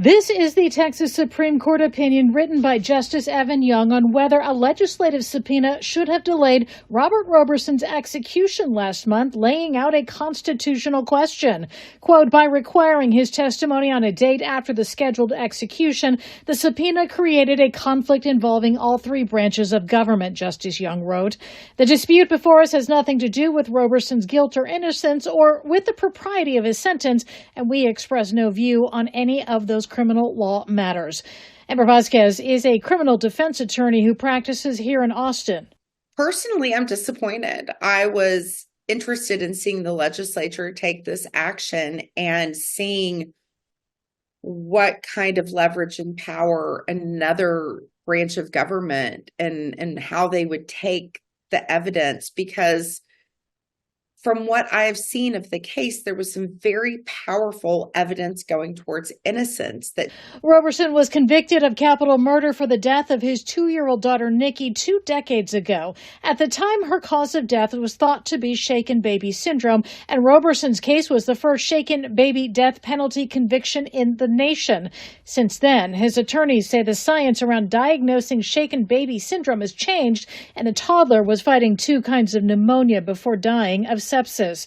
This is the Texas Supreme Court opinion written by Justice Evan Young on whether a legislative subpoena should have delayed Robert Roberson's execution last month, laying out a constitutional question. Quote, by requiring his testimony on a date after the scheduled execution, the subpoena created a conflict involving all three branches of government, Justice Young wrote. The dispute before us has nothing to do with Roberson's guilt or innocence or with the propriety of his sentence, and we express no view on any of those criminal law matters. Amber Vasquez is a criminal defense attorney who practices here in Austin. Personally, I'm disappointed. I was interested in seeing the legislature take this action and seeing what kind of leverage and power another branch of government and how they would take the evidence, because from what I have seen of the case, there was some very powerful evidence going towards innocence. That Roberson was convicted of capital murder for the death of his 2-year-old daughter, Nikki, 2 decades ago. At the time, her cause of death was thought to be shaken baby syndrome, and Roberson's case was the first shaken baby death penalty conviction in the nation. Since then, his attorneys say the science around diagnosing shaken baby syndrome has changed, and the toddler was fighting 2 kinds of pneumonia before dying of sepsis.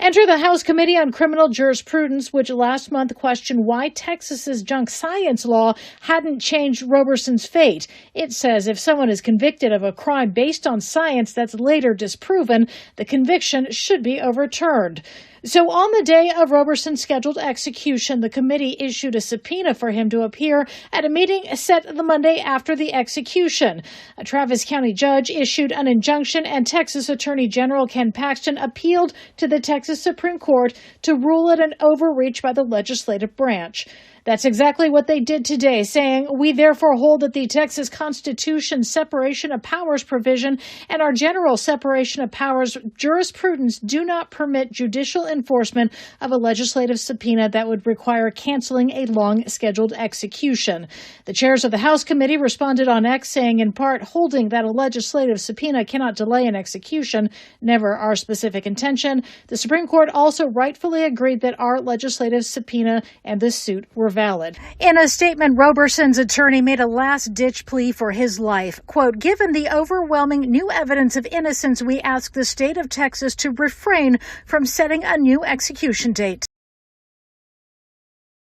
Enter the House Committee on Criminal Jurisprudence, which last month questioned why Texas's junk science law hadn't changed Roberson's fate. It says if someone is convicted of a crime based on science that's later disproven, the conviction should be overturned. So on the day of Roberson's scheduled execution, the committee issued a subpoena for him to appear at a meeting set the Monday after the execution. A Travis County judge issued an injunction, and Texas Attorney General Ken Paxton appealed to the Texas Supreme Court to rule it an overreach by the legislative branch. That's exactly what they did today, saying, we therefore hold that the Texas Constitution's separation of powers provision and our general separation of powers jurisprudence do not permit judicial enforcement of a legislative subpoena that would require canceling a long-scheduled execution. The chairs of the House committee responded on X, saying in part, holding that a legislative subpoena cannot delay an execution, never our specific intention. The Supreme Court also rightfully agreed that our legislative subpoena and this suit were valid. In a statement, Roberson's attorney made a last-ditch plea for his life. Quote, given the overwhelming new evidence of innocence, we ask the state of Texas to refrain from setting a new execution date.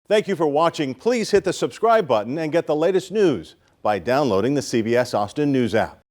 Thank you for watching. Please hit the subscribe button and get the latest news by downloading the CBS Austin News app.